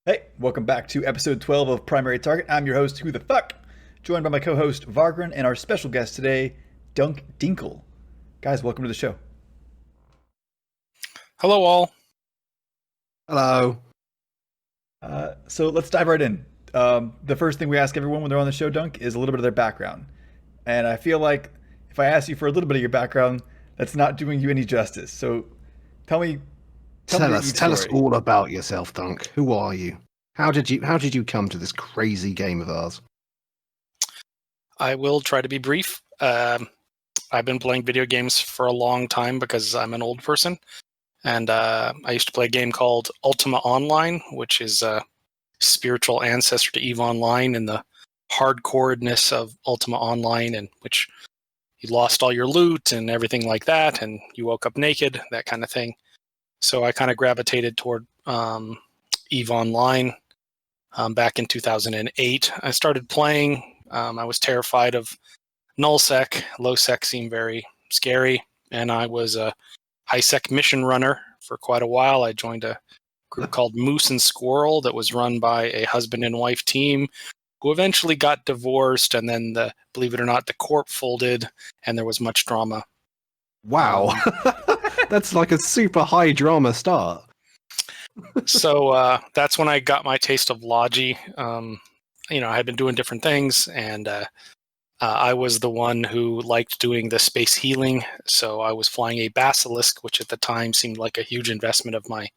Hey, welcome back to episode 12 of Primary Target. I'm your host, Who the Fuck, joined by my co host, Vargren, and our special guest today, Dunk Dinkle. Guys, welcome to the show. Hello, all. Hello. So let's dive right in. The first thing we ask everyone when they're on the show, Dunk, is a little bit of their background. And I feel like if I ask you for a little bit of your background, that's not doing you any justice. So tell me, Tell us story. all about yourself, Dunk. Who are you? How did you come to this crazy game of ours? I will try to be brief. I've been playing video games for a long time because I'm an old person. And I used to play a game called Ultima Online, which is a spiritual ancestor to EVE Online in the hardcoreness of Ultima Online, in which you lost all your loot and everything like that, and you woke up naked, that kind of thing. So I kind of gravitated toward EVE Online back in 2008. I started playing. I was terrified of nullsec. Lowsec seemed very scary, and I was a high-sec mission runner for quite a while. I joined a group called Moose and Squirrel that was run by a husband and wife team who eventually got divorced, and then, believe it or not, the corp folded, and there was much drama. Wow. That's like a super high drama start. So that's when I got my taste of Logi. I had been doing different things, and I was the one who liked doing the space healing. So I was flying a Basilisk, which at the time seemed like a huge investment of my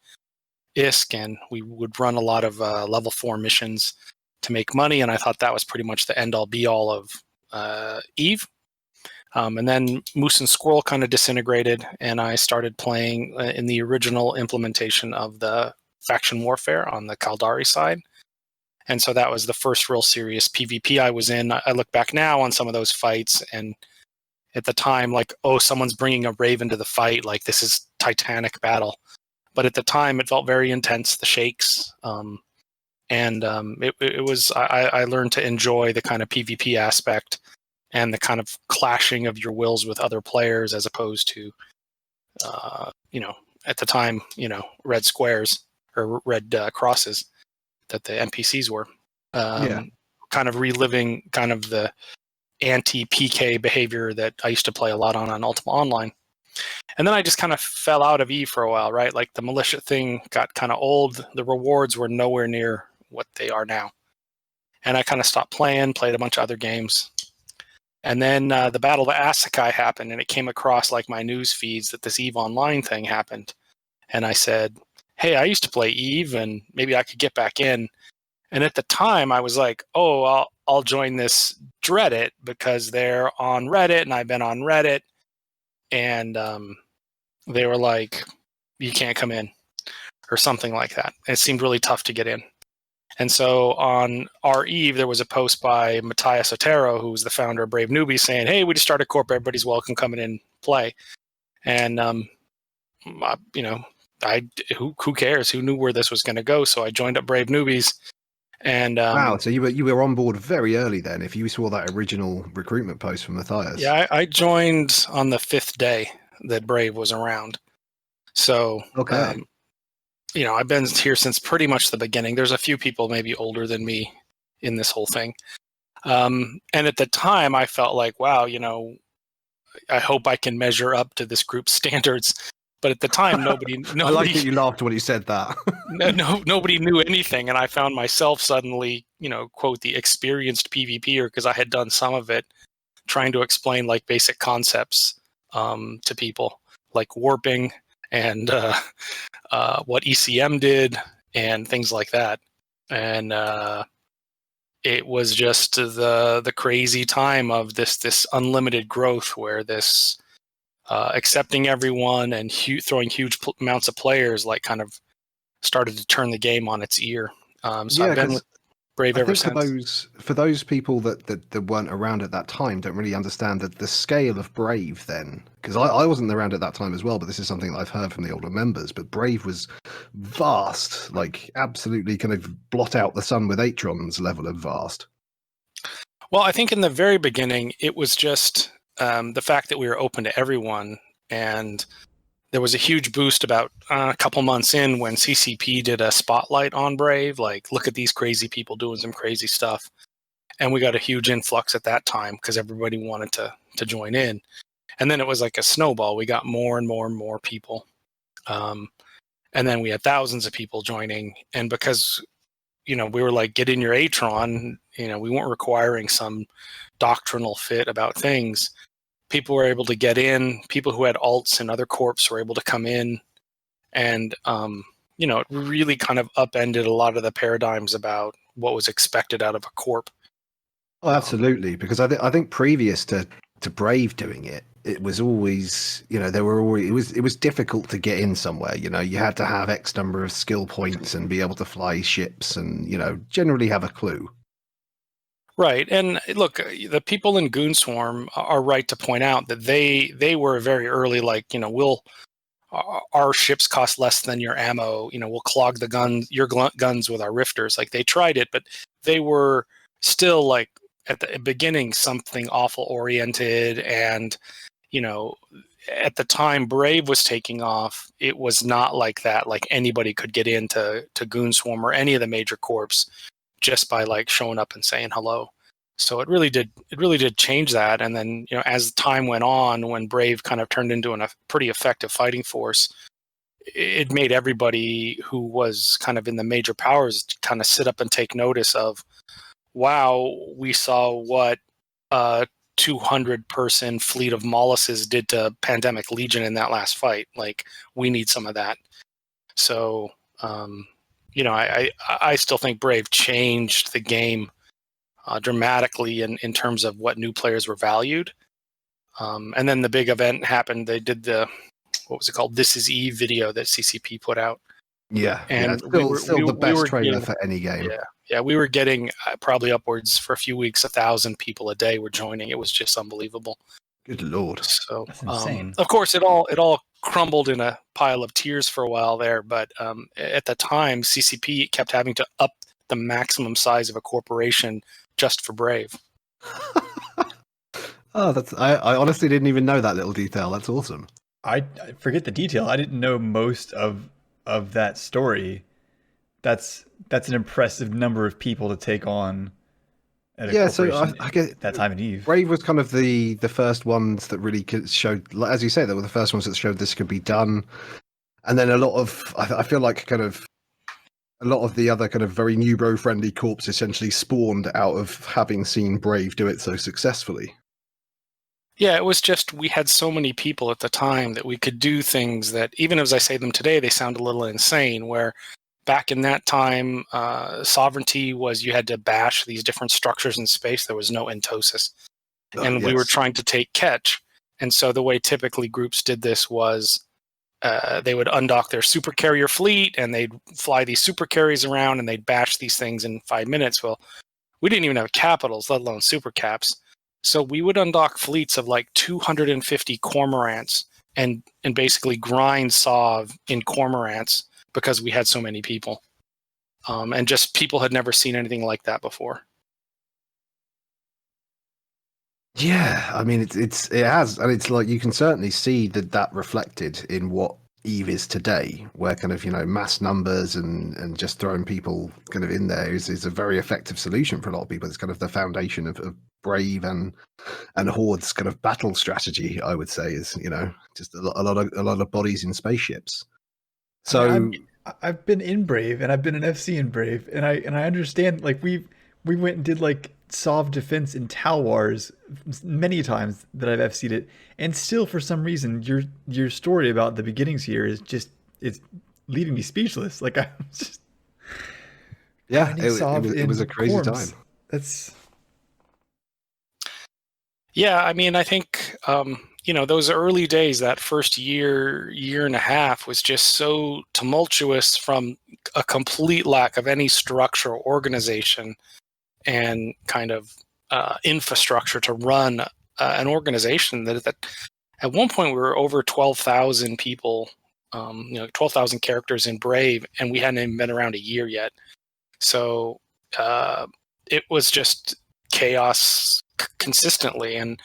ISK, and we would run a lot of level 4 missions to make money, and I thought that was pretty much the end-all be-all of EVE. And then Moose and Squirrel kind of disintegrated, and I started playing in the original implementation of the faction warfare on the Kaldari side. And so that was the first real serious PvP I was in. I look back now on some of those fights, and at the time, like, oh, someone's bringing a Raven to the fight, like this is Titanic battle. But at the time, it felt very intense, the shakes. It was, I learned to enjoy the kind of PvP aspect and the kind of clashing of your wills with other players, as opposed to, at the time, red squares or red crosses that the NPCs were. Kind of reliving kind of the anti-PK behavior that I used to play a lot on Ultima Online. And then I just kind of fell out of EVE for a while, right? Like the militia thing got kind of old. The rewards were nowhere near what they are now. And I kind of stopped playing, played a bunch of other games. And then the Battle of Asakai happened, and it came across like my news feeds that this EVE Online thing happened. And I said, hey, I used to play EVE, and maybe I could get back in. And at the time, I was like, oh, I'll join this Reddit because they're on Reddit, and I've been on Reddit. And they were like, you can't come in, or something like that. It seemed really tough to get in. And so on our EVE, there was a post by Matthias Otero, who was the founder of Brave Newbies, saying, hey, we just started corp, everybody's welcome, come in and play. And, who cares? Who knew where this was going to go? So I joined up Brave Newbies. And wow, so you were on board very early then, if you saw that original recruitment post from Matthias. Yeah, I joined on the 5th day that Brave was around. So, okay. I've been here since pretty much the beginning. There's a few people maybe older than me in this whole thing. And at the time, I felt like, wow, I hope I can measure up to this group's standards. But at the time, nobody I like that you laughed when you said that. nobody knew anything, and I found myself suddenly, quote, the experienced PvPer, because I had done some of it, trying to explain like basic concepts to people, like warping and what ECM did and things like that. And it was just the crazy time of this unlimited growth, where this accepting everyone and accepting huge amounts of players like kind of started to turn the game on its ear. So I've been with Brave ever since. For those people that weren't around at that time, don't really understand the scale of Brave then, because I wasn't around at that time as well, but this is something that I've heard from the older members. But Brave was vast, like absolutely kind of blot out the sun with Atrons level of vast. Well, I think in the very beginning, it was just the fact that we were open to everyone, and there was a huge boost about a couple months in when CCP did a spotlight on Brave, like, look at these crazy people doing some crazy stuff. And we got a huge influx at that time because everybody wanted to join in. And then it was like a snowball. We got more and more and more people. And then we had thousands of people joining. And because, we were like, get in your Atron, we weren't requiring some doctrinal fit about things. People were able to get in. People who had alts and other corps were able to come in. And, it really kind of upended a lot of the paradigms about what was expected out of a corp. Oh, absolutely. Because I think previous to Brave doing it, it was always, there were always, it was difficult to get in somewhere. You had to have X number of skill points and be able to fly ships and, generally have a clue. Right. And look, the people in Goonswarm are right to point out that they were very early, like, our ships cost less than your ammo. We'll clog your guns with our rifters. Like, they tried it, but they were still, like, at the beginning, something awful oriented. And, at the time Brave was taking off, it was not like that. Like, anybody could get into Goonswarm or any of the major corps just by, like, showing up and saying hello. So it really did change that. And then, as time went on, when Brave kind of turned into a pretty effective fighting force, it made everybody who was kind of in the major powers kind of sit up and take notice of, wow, we saw what 200-person fleet of mollusses did to Pandemic Legion in that last fight. Like, we need some of that. So, I still think Brave changed the game dramatically in terms of what new players were valued. And then the big event happened. They did what was it called? This Is Eve video that CCP put out. Yeah, and still the best trailer for any game. Yeah, we were getting probably upwards for a few weeks, 1,000 people a day were joining. It was just unbelievable. Good Lord. So, That's insane. of course, it all crumbled in a pile of tears for a while there. But at the time, CCP kept having to up the maximum size of a corporation just for Brave. Oh, I honestly didn't even know that little detail. That's awesome. I forget the detail. I didn't know most of that story. That's an impressive number of people to take on at a corporation. I get that time in Eve. Brave was kind of the first ones that really showed, as you say, they were the first ones that showed this could be done. And then I feel like kind of a lot of the other kind of very new bro friendly corps essentially spawned out of having seen Brave do it so successfully. Yeah, it was just, we had so many people at the time that we could do things that, even as I say them today, they sound a little insane, where back in that time, sovereignty was you had to bash these different structures in space. There was no entosis. And we were trying to take catch. And so the way typically groups did this was they would undock their supercarrier fleet and they'd fly these supercarriers around and they'd bash these things in 5 minutes. Well, we didn't even have capitals, let alone supercaps. So we would undock fleets of like 250 cormorants and basically grind Sov in cormorants because we had so many people. And just people had never seen anything like that before. Yeah, I mean, it has, and it's like you can certainly see that reflected in what Eve is today, where kind of, mass numbers and just throwing people kind of in there is a very effective solution for a lot of people. It's kind of the foundation of Brave and Horde's kind of battle strategy, I would say, is, just a lot of bodies in spaceships. So I've been in Brave and I've been an FC in Brave, and I understand, like, we went and did like Sov defense in Tal Wars many times that I've FC'd it, and still for some reason your story about the beginnings here is just, it's leaving me speechless. Like, I'm just it was a crazy time. That's yeah. I mean, I think those early days, that first year and a half, was just so tumultuous from a complete lack of any structure or organization and kind of infrastructure to run an organization that at one point we were over 12,000 people, 12,000 characters in Brave, and we hadn't even been around a year yet. So it was just chaos consistently. And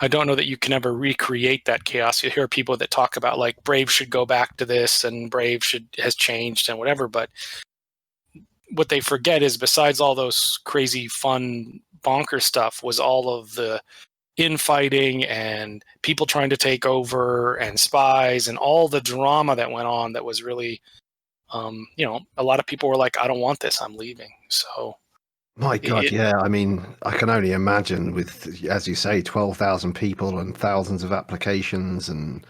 I don't know that you can ever recreate that chaos. You hear people that talk about like Brave should go back to this and Brave has changed and whatever, but what they forget is besides all those crazy fun bonker stuff was all of the infighting and people trying to take over and spies and all the drama that went on that was really a lot of people were like, I don't want this, I'm leaving. So My God, yeah. I mean, I can only imagine with, as you say, 12,000 people and thousands of applications. And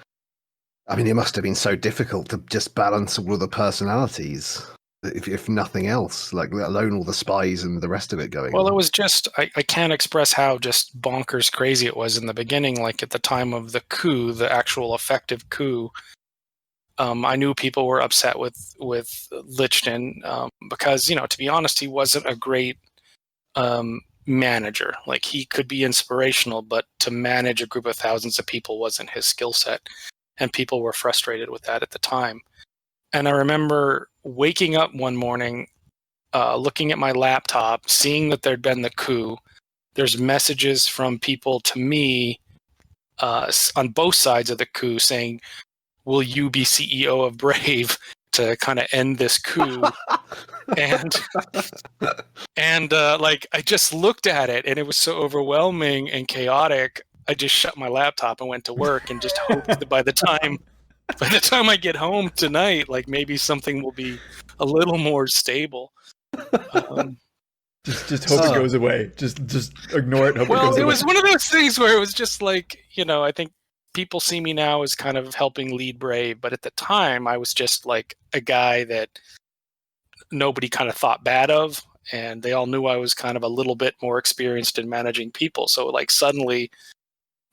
I mean, it must have been so difficult to just balance all of the personalities, if nothing else, like let alone all the spies and the rest of it going on. It was just, I can't express how just bonkers crazy it was in the beginning. Like at the time of the coup, the actual effective coup, I knew people were upset with Lichten because, to be honest, he wasn't a great manager. Like he could be inspirational, but to manage a group of thousands of people wasn't his skill set, and people were frustrated with that at the time. And I remember waking up one morning, looking at my laptop, seeing that there'd been the coup. There's messages from people to me on both sides of the coup saying, will you be CEO of Brave to kind of end this coup? and like I just looked at it and it was so overwhelming and chaotic. I just shut my laptop and went to work and just hoped that by the time I get home tonight, like maybe something will be a little more stable. Just hope it goes away. Just ignore it. Hope it goes away. It was one of those things where it was just like, I think people see me now as kind of helping lead Brave, but at the time I was just like a guy that nobody kind of thought bad of, and they all knew I was kind of a little bit more experienced in managing people. So like suddenly,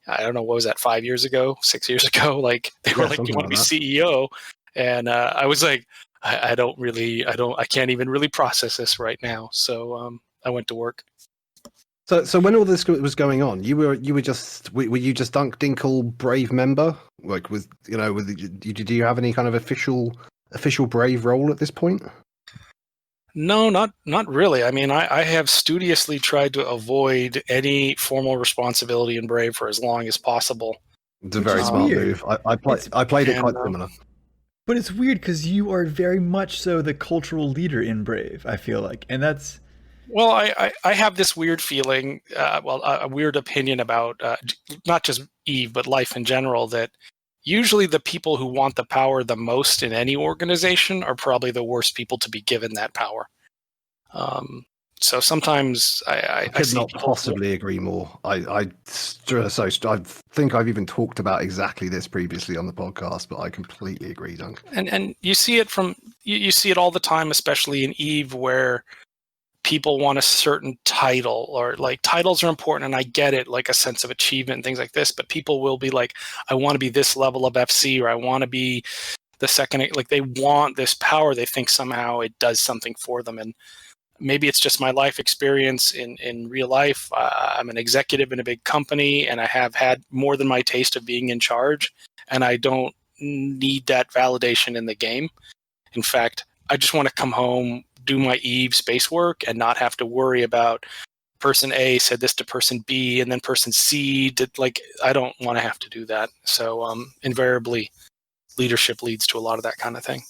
I don't know, what was that, 5 years ago, 6 years ago? Like they were like, "Do you want to be CEO?" And I was like, I can't even really process this right now. So I went to work. So when all this was going on, were you just Dunk Dinkle Brave member? Like did you have any kind of official Brave role at this point? No, not really. I mean, I have studiously tried to avoid any formal responsibility in Brave for as long as possible. It's a very smart move. I played it quite similar. But it's weird because you are very much so the cultural leader in Brave, I feel like. And that's... Well, I have this weird feeling, a weird opinion about not just Eve, but life in general, that usually the people who want the power the most in any organization are probably the worst people to be given that power. So sometimes I could not possibly agree more. I think I've even talked about exactly this previously on the podcast, but I completely agree, Dunk. And you see it you see it all the time, especially in Eve, where people want a certain title, or like titles are important, and I get it, like a sense of achievement and things like this, but people will be like, I want to be this level of FC, or I want to be the second, like they want this power. They think somehow it does something for them. And maybe it's just my life experience in real life. I'm an executive in a big company, and I have had more than my taste of being in charge, and I don't need that validation in the game. In fact, I just want to come home, do my Eve space work, and not have to worry about person A said this to person B, and then person C did. Like, I don't want to have to do that. So invariably, leadership leads to a lot of that kind of thing.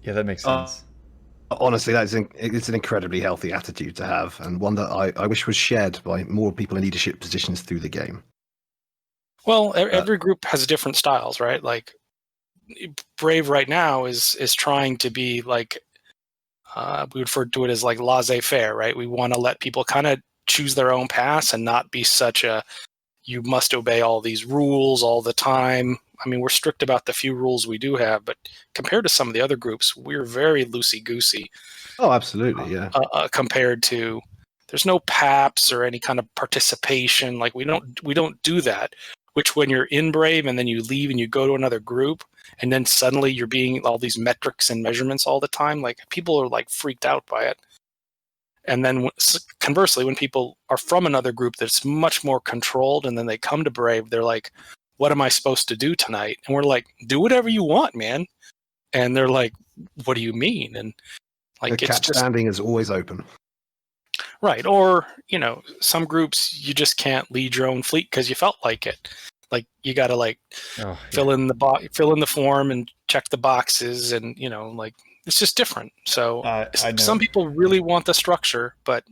Yeah, that makes sense. Honestly, it's an incredibly healthy attitude to have, and one that I wish was shared by more people in leadership positions through the game. Well, every group has different styles, right? Like Brave right now is trying to be like, we refer to it as like laissez-faire, right? We want to let people kind of choose their own paths and not be such a, you must obey all these rules all the time. I mean, we're strict about the few rules we do have, but compared to some of the other groups, we're very loosey-goosey. Oh, absolutely, yeah. Compared to, there's no PAPs or any kind of participation. Like we don't do that. Which when you're in Brave and then you leave and you go to another group, and then suddenly you're being all these metrics and measurements all the time, like people are like freaked out by it. And then conversely, when people are from another group that's much more controlled, and then they come to Brave, they're like, what am I supposed to do tonight? And we're like, do whatever you want, man. And they're like, what do you mean? And like, the cat standing is always open. Right. Or, some groups you just can't lead your own fleet because you felt like it. Like you got to fill in the form and check the boxes, and it's just different. So I know. some people really want the structure, but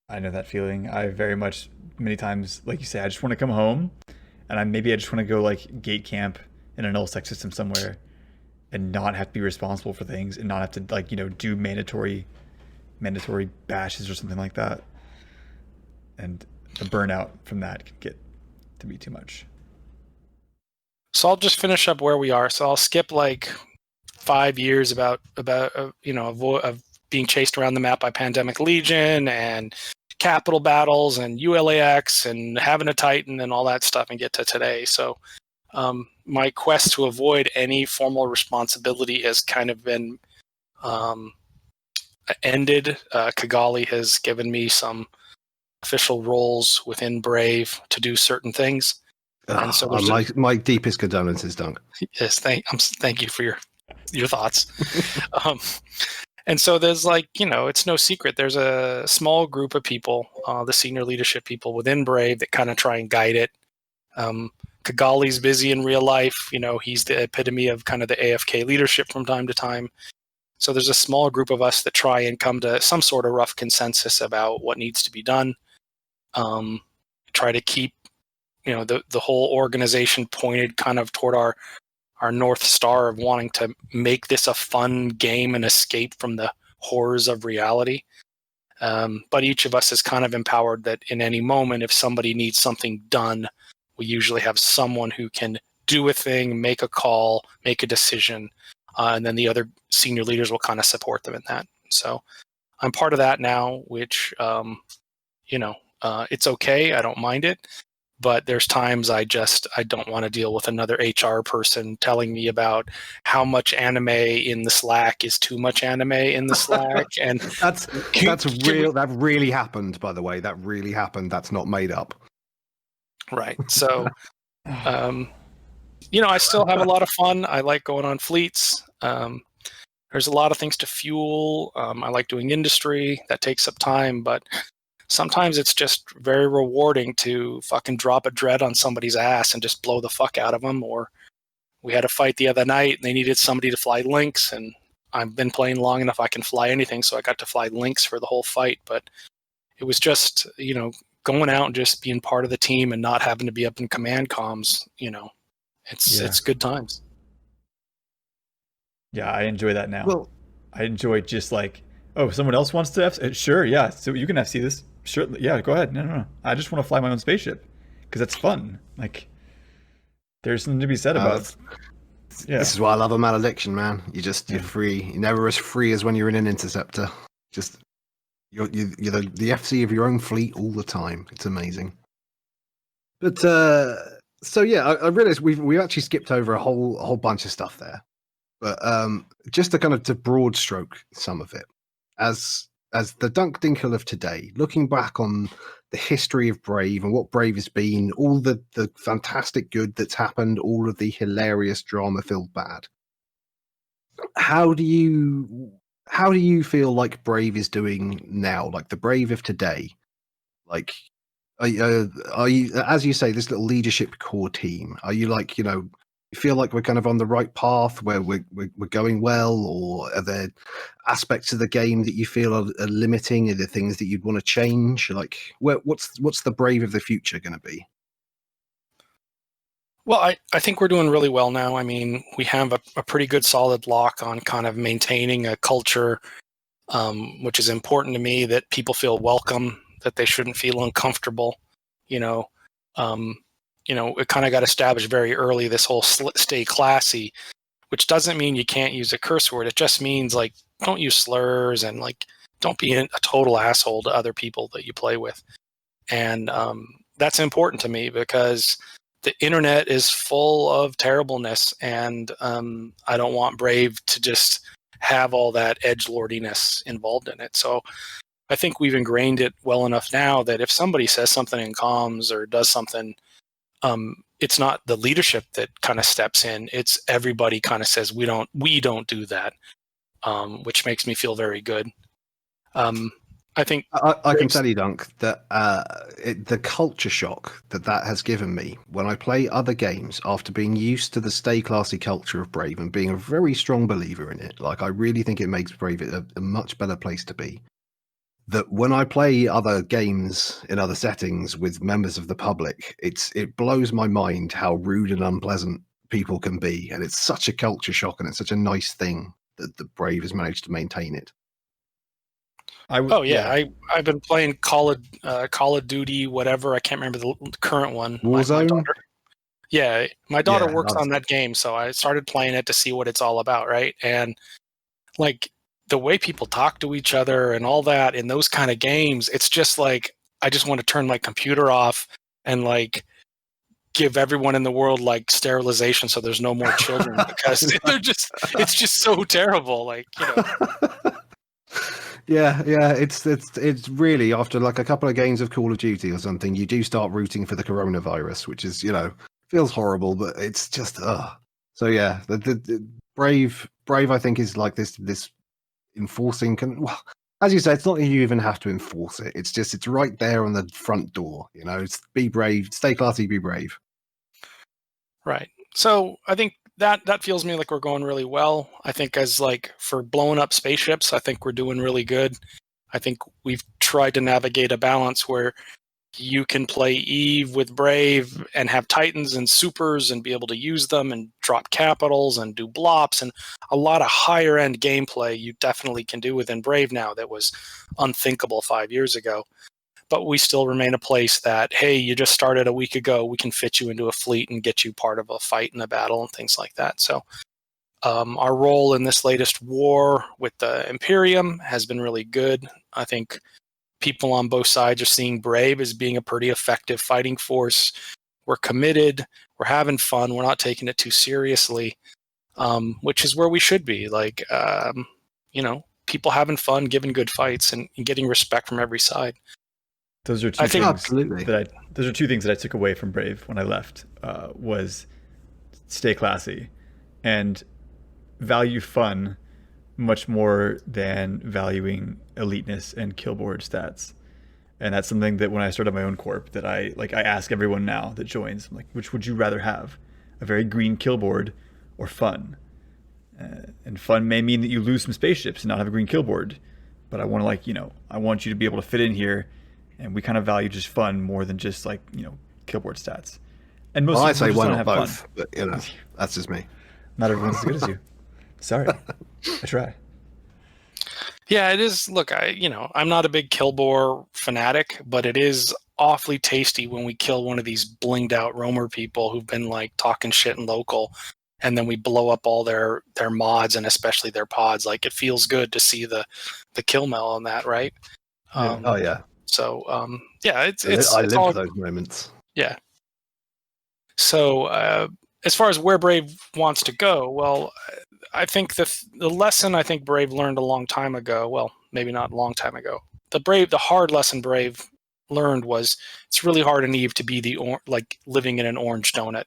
I know that feeling. I very much, many times, like you say, I just want to come home, and I just want to go like gate camp in a null sec system somewhere, and not have to be responsible for things, and not have to do mandatory bashes or something like that. And the burnout from that can get to be too much. So I'll just finish up where we are. So I'll skip like 5 years of being chased around the map by Pandemic Legion and capital battles and ULAX and having a Titan and all that stuff, and get to today. So my quest to avoid any formal responsibility has kind of been ended. Kigali has given me some official roles within Brave to do certain things. And so my deepest condolences, Dunk. Yes, thank you for your thoughts. And so there's it's no secret. There's a small group of people, the senior leadership people within Brave, that kind of try and guide it. Kigali's busy in real life. He's the epitome of kind of the AFK leadership from time to time. So there's a small group of us that try and come to some sort of rough consensus about what needs to be done. Try to keep the whole organization pointed kind of toward our North Star of wanting to make this a fun game and escape from the horrors of reality. But each of us is kind of empowered that in any moment, if somebody needs something done, we usually have someone who can do a thing, make a call, make a decision, and then the other senior leaders will kind of support them in that. So I'm part of that now, which, it's okay. I don't mind it. But there's times I don't want to deal with another HR person telling me about how much anime in the Slack is too much anime in the Slack. And that's real. That really happened, by the way. That really happened. That's not made up. Right. So, I still have a lot of fun. I like going on fleets. There's a lot of things to fuel. I like doing industry. That takes up time, but sometimes it's just very rewarding to fucking drop a dread on somebody's ass and just blow the fuck out of them. Or we had a fight the other night and they needed somebody to fly Lynx, and I've been playing long enough I can fly anything, so I got to fly Lynx for the whole fight. But it was just, going out and just being part of the team and not having to be up in command comms, it's good times. Yeah, I enjoy that now. Well, I enjoy just like, oh, someone else wants to sure, yeah, so you can FC this. Sure, yeah, go ahead. No. I just want to fly my own spaceship because it's fun. Like, there's something to be said about. Yeah. This is why I love a malediction, man. You're free. You're never as free as when you're in an interceptor. Just you're the FC of your own fleet all the time. It's amazing. But so yeah, I realized we actually skipped over a whole bunch of stuff there. But just to broad stroke some of it, as the Dunk Dinkle of today, looking back on the history of Brave and what Brave has been, all the fantastic good that's happened, all of the hilarious drama-filled bad. How do you feel like Brave is doing now? Like the Brave of today? Like, are you, as you say, this little leadership core team? Are you you feel like we're kind of on the right path where we're going well, or are there aspects of the game that you feel are limiting? Are there things that you'd want to change? Like, what's the Brave of the future going to be? Well, I think we're doing really well now. I mean, we have a pretty good solid lock on kind of maintaining a culture, which is important to me, that people feel welcome, that they shouldn't feel uncomfortable. It kind of got established very early, this whole stay classy, which doesn't mean you can't use a curse word. It just means don't use slurs and don't be a total asshole to other people that you play with. And that's important to me because the internet is full of terribleness, and I don't want Brave to just have all that edgelordiness involved in it. So I think we've ingrained it well enough now that if somebody says something in comms or does something, it's not the leadership that kind of steps in. It's everybody kind of says, we don't do that, which makes me feel very good. I think I can Braves- tell you, Dunk, that the culture shock that has given me when I play other games after being used to the stay classy culture of Brave and being a very strong believer in it. Like, I really think it makes Brave a much better place to be. That when I play other games in other settings with members of the public, it blows my mind how rude and unpleasant people can be, and it's such a culture shock, and it's such a nice thing that the Brave has managed to maintain it. I've been playing Call of Duty, whatever. I can't remember the current one. My Warzone? daughter. Yeah, my daughter Yeah, works on that game, so I started playing it to see what it's all about, right? And like the way people talk to each other and all that in those kind of games, it's just like I just want to turn my computer off and like give everyone in the world like sterilization so there's no more children because it's just so terrible. Like, you know. Yeah, it's really after like a couple of games of Call of Duty or something, you do start rooting for the coronavirus, which is, feels horrible, but it's just So yeah, the Brave I think is like this enforcing well, as you say, it's not that you even have to enforce it. It's just it's right there on the front door, It's be brave, stay classy, be brave. Right. So I think that feels me like we're going really well. I think as like for blowing up spaceships, I think we're doing really good. I think we've tried to navigate a balance where you can play Eve with Brave and have Titans and Supers and be able to use them and drop capitals and do blops and a lot of higher end gameplay you definitely can do within Brave now that was unthinkable 5 years ago. But we still remain a place that, hey, you just started a week ago, we can fit you into a fleet and get you part of a fight in a battle and things like that. So our role in this latest war with the Imperium has been really good. I think people on both sides are seeing Brave as being a pretty effective fighting force. We're committed. We're having fun. We're not taking it too seriously, which is where we should be. Like, people having fun, giving good fights, and getting respect from every side. Those are two things that I took away from Brave when I left. Was stay classy and value fun much more than valuing eliteness and killboard stats. And that's something that when I started my own corp that I ask everyone now that joins, I'm like, which would you rather have? A very green killboard or fun? And fun may mean that you lose some spaceships and not have a green killboard. But I want to I want you to be able to fit in here, and we kind of value just fun more than just killboard stats. And most I people say just why want to not have both, fun. but that's just me. Not everyone's as good as you. Sorry, I try. Yeah, it is. Look, I'm not a big killbore fanatic, but it is awfully tasty when we kill one of these blinged out roamer people who've been like talking shit in local, and then we blow up all their mods and especially their pods. Like, it feels good to see the kill mail on that, right? Yeah. Oh yeah. So it's I live all, for those moments. yeah. So as far as where Brave wants to go, well, I think the lesson I think Brave learned a long time ago, well, maybe not a long time ago, the hard lesson Brave learned was it's really hard in Eve to be like living in an orange donut.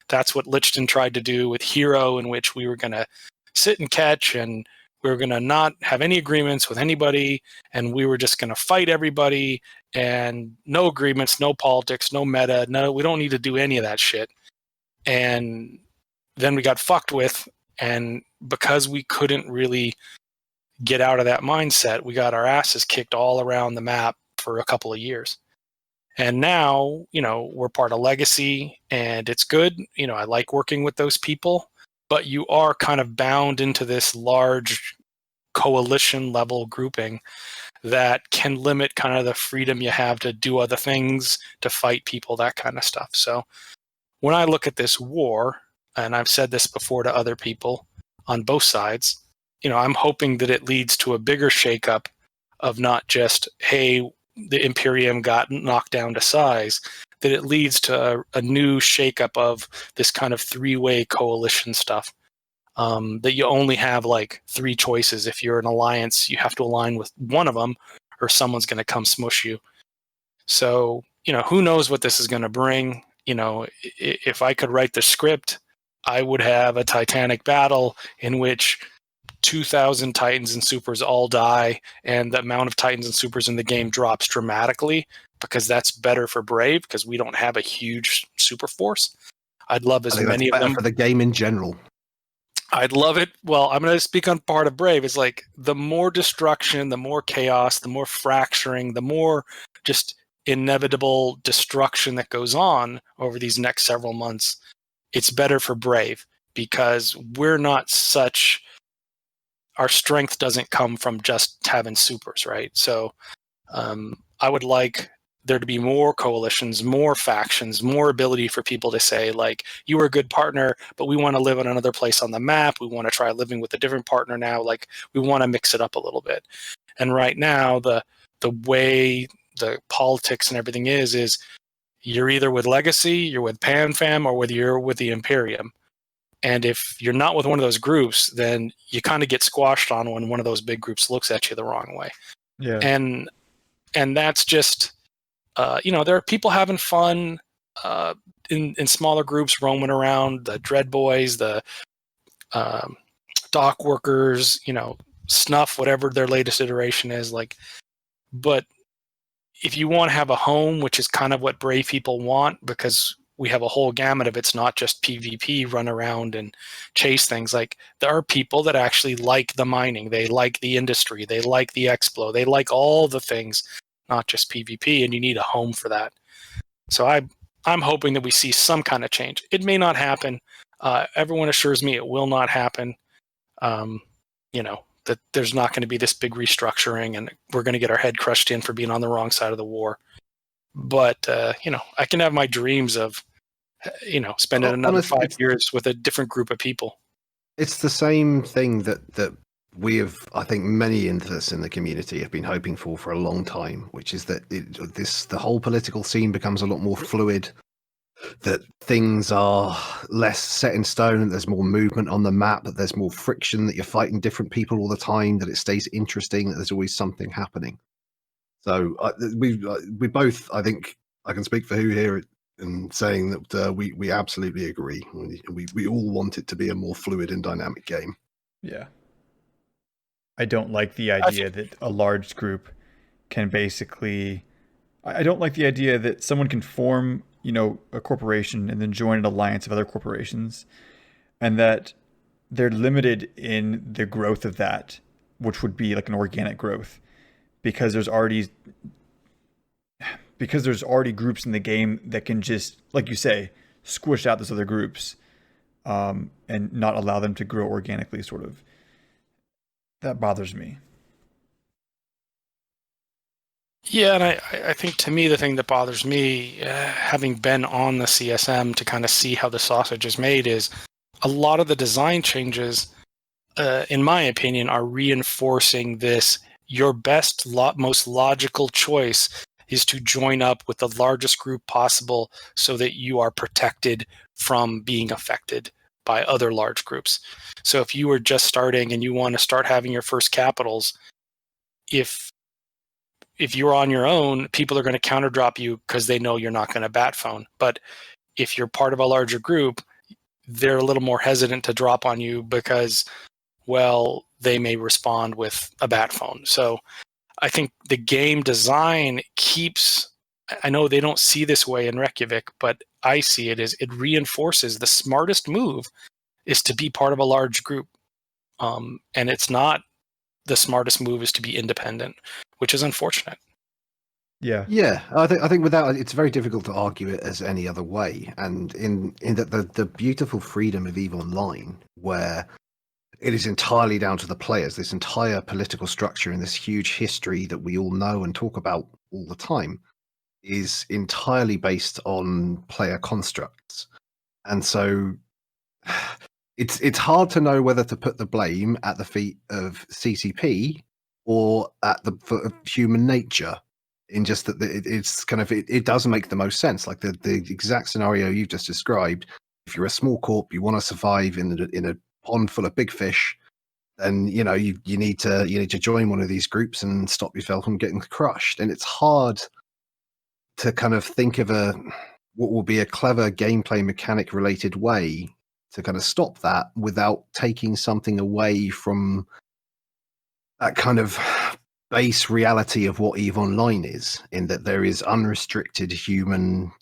That's what Lichton tried to do with Hero, in which we were going to sit and catch, and we were going to not have any agreements with anybody, and we were just going to fight everybody, and no agreements, no politics, no meta, no, we don't need to do any of that shit. And then we got fucked with, and because we couldn't really get out of that mindset, we got our asses kicked all around the map for a couple of years. And now, we're part of Legacy, and it's good. I like working with those people, but you are kind of bound into this large coalition level grouping that can limit kind of the freedom you have to do other things, to fight people, that kind of stuff. So when I look at this war, and I've said this before to other people on both sides, I'm hoping that it leads to a bigger shakeup of not just, hey, the Imperium got knocked down to size, that it leads to a new shakeup of this kind of three-way coalition stuff. That you only have like three choices. If you're an alliance, you have to align with one of them, or someone's going to come smush you. So, who knows what this is going to bring? If I could write the script, I would have a Titanic battle in which 2,000 Titans and Supers all die, and the amount of Titans and Supers in the game drops dramatically, because that's better for Brave, because we don't have a huge super force. I'd love I as think many that's of better them. for the game in general. I'd love it. Well, I'm going to speak on part of Brave. It's like the more destruction, the more chaos, the more fracturing, the more just inevitable destruction that goes on over these next several months. It's better for Brave, because we're not such, our strength doesn't come from just having supers, right? So I would like there to be more coalitions, more factions, more ability for people to say, like, you were a good partner, but we want to live in another place on the map. We want to try living with a different partner now. Like, we want to mix it up a little bit. And right now, the way the politics and everything is you're either with Legacy, you're with PanFam, or whether you're with the Imperium. And if you're not with one of those groups, then you kind of get squashed on when one of those big groups looks at you the wrong way. Yeah. And that's just, there are people having fun in smaller groups roaming around, the Dread Boys, the dock workers, Snuff, whatever their latest iteration is. Like, but if you want to have a home, which is kind of what Brave people want, because we have a whole gamut of, it's not just PvP, run around and chase things. Like, there are people that actually like the mining, they like the industry, they like the Explo, they like all the things, not just PvP, and you need a home for that. So I'm hoping that we see some kind of change. It may not happen. Everyone assures me it will not happen. That there's not going to be this big restructuring, and we're going to get our head crushed in for being on the wrong side of the war. But I can have my dreams of spending another 5 years with a different group of people. It's the same thing that we have, I think, many of us in the community have been hoping for a long time, which is that the whole political scene becomes a lot more fluid, that things are less set in stone, and there's more movement on the map, that there's more friction, that you're fighting different people all the time, that it stays interesting, that there's always something happening. So we both, I think, I can speak for who here in saying that we absolutely agree. We all want it to be a more fluid and dynamic game. Yeah. I don't like the idea that a large group can basically... I don't like the idea that someone can form, a corporation and then join an alliance of other corporations, and that they're limited in the growth of that, which would be like an organic growth, because there's already groups in the game that can just, like you say, squish out those other groups, and not allow them to grow organically, sort of. That bothers me. Yeah, and I think, to me, the thing that bothers me, having been on the CSM to kind of see how the sausage is made, is a lot of the design changes, in my opinion, are reinforcing this. Your best, most logical choice is to join up with the largest group possible so that you are protected from being affected by other large groups. So if you were just starting and you want to start having your first capitals, if you're on your own, people are going to counter drop you because they know you're not going to bat phone. But if you're part of a larger group, they're a little more hesitant to drop on you because, well, they may respond with a bat phone. So I think the game design keeps, I know they don't see this way in Reykjavik, but I see it as it reinforces the smartest move is to be part of a large group. And it's not the smartest move is to be independent, which is unfortunate. Yeah. I think without, it's very difficult to argue it as any other way. And in the beautiful freedom of EVE Online, where it is entirely down to the players, this entire political structure and this huge history that we all know and talk about all the time is entirely based on player constructs. And so it's hard to know whether to put the blame at the feet of CCP or at the foot of human nature, in just that it's kind of, it does make the most sense. Like the exact scenario you've just described, if you're a small corp, you want to survive in a pond full of big fish, then you need to join one of these groups and stop yourself from getting crushed. And it's hard to kind of think of what will be a clever gameplay mechanic related way to kind of stop that without taking something away from that kind of base reality of what EVE Online is, in that there is unrestricted human,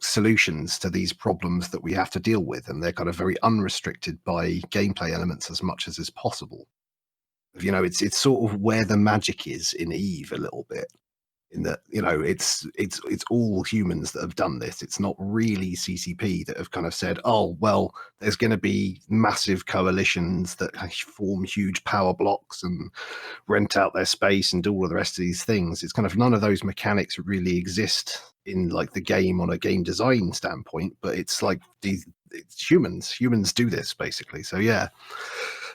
solutions to these problems that we have to deal with, and they're kind of very unrestricted by gameplay elements as much as is possible. It's sort of where the magic is in EVE a little bit, in that it's all humans that have done this. It's not really CCP that have kind of said, oh well, there's going to be massive coalitions that form huge power blocks and rent out their space and do all of the rest of these things. It's kind of none of those mechanics really exist in like the game on a game design standpoint, but it's like it's humans do this basically. So yeah,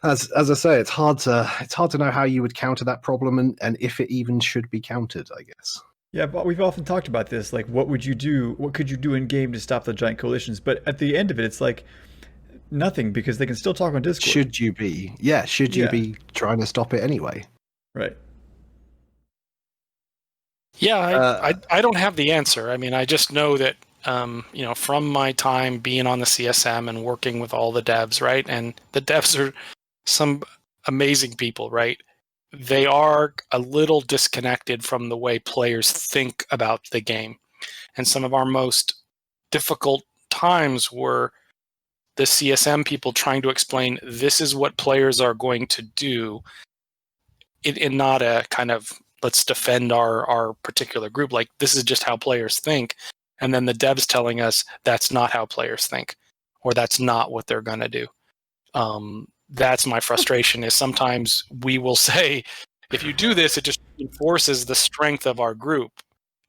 as I say, it's hard to know how you would counter that problem, and if it even should be countered, I guess. Yeah, but we've often talked about this. Like, what would you do? What could you do in game to stop the giant coalitions? But at the end of it, it's like nothing, because they can still talk on Discord. Should you be trying to stop it anyway? Right. Yeah, I don't have the answer. I mean, I just know that from my time being on the CSM and working with all the devs, right? And the devs are some amazing people, right? They are a little disconnected from the way players think about the game. And some of our most difficult times were the CSM people trying to explain this is what players are going to do in not a kind of let's defend our particular group. Like, this is just how players think. And then the devs telling us that's not how players think, or that's not what they're going to do. That's my frustration, is sometimes we will say, if you do this, it just enforces the strength of our group.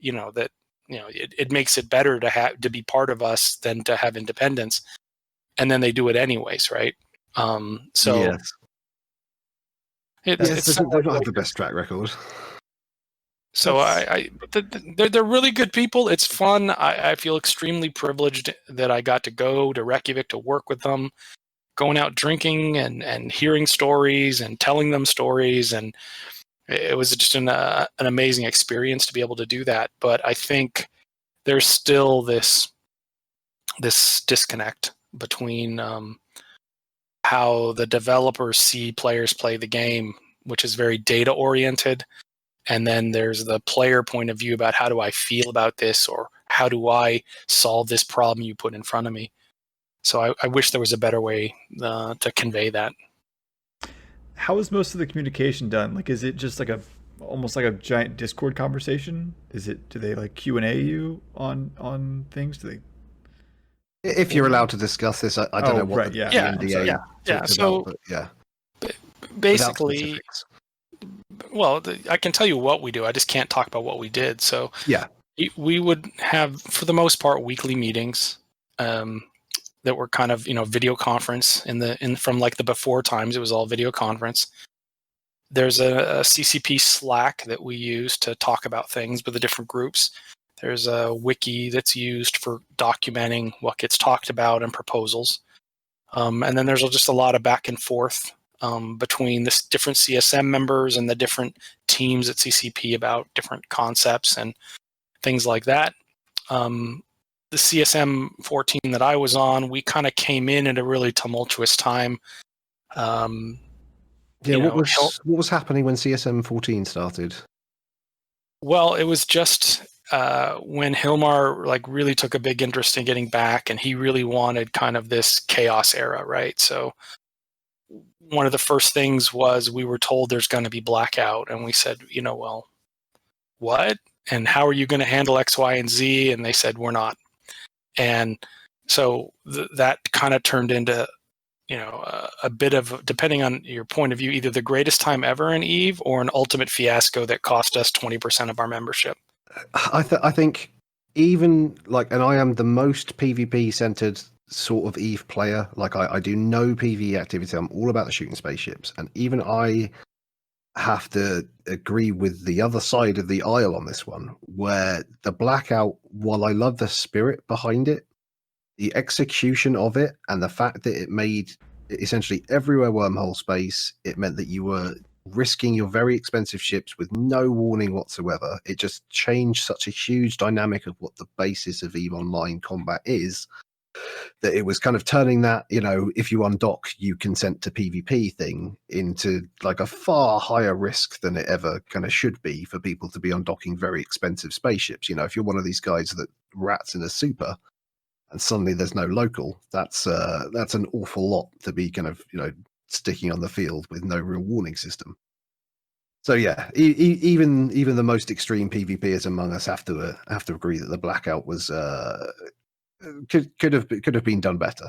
It makes it better to be part of us than to have independence. And then they do it anyways, right? So yes. They don't have the best track record. So they're really good people. It's fun. I feel extremely privileged that I got to go to Reykjavik to work with them, going out drinking and hearing stories and telling them stories. And it was just an amazing experience to be able to do that. But I think there's still this disconnect between how the developers see players play the game, which is very data oriented. And then there's the player point of view about how do I feel about this, or how do I solve this problem you put in front of me. So I wish there was a better way to convey that. How is most of the communication done? Like, is it just like almost like a giant Discord conversation? Do they like Q&A you on things? Do they? If you're allowed to discuss this, I don't know what right, the yeah. NDA talks about, but yeah. Basically, well, I can tell you what we do. I just can't talk about what we did. So yeah, we would have, for the most part, weekly meetings that were kind of video conference. From like the before times, it was all video conference. There's a CCP Slack that we use to talk about things with the different groups. There's a wiki that's used for documenting what gets talked about and proposals. And then there's just a lot of back and forth between the different CSM members and the different teams at CCP about different concepts and things like that. The CSM 14 that I was on, we kind of came in at a really tumultuous time. What was happening when CSM 14 started? Well, it was just when Hilmar really took a big interest in getting back, and he really wanted kind of this chaos era, right? So one of the first things was we were told there's going to be blackout, and we said, well, what? And how are you going to handle X, Y, and Z? And they said, we're not. And so that kind of turned into, a bit of, depending on your point of view, either the greatest time ever in EVE or an ultimate fiasco that cost us 20% of our membership. I think even and I am the most PvP centered sort of EVE player. Like I do no PvE activity. I'm all about the shooting spaceships, and even I have to agree with the other side of the aisle on this one, where the blackout, while I love the spirit behind it, the execution of it and the fact that it made essentially everywhere wormhole space, it meant that you were risking your very expensive ships with no warning whatsoever. It just changed such a huge dynamic of what the basis of EVE Online combat is. that it was kind of turning that, if you undock, you consent to PvP thing into like a far higher risk than it ever kind of should be for people to be undocking very expensive spaceships. If you're one of these guys that rats in a super and suddenly there's no local, that's an awful lot to be kind of, sticking on the field with no real warning system. So yeah, even the most extreme PvPers among us have to agree that the blackout was could have been done better.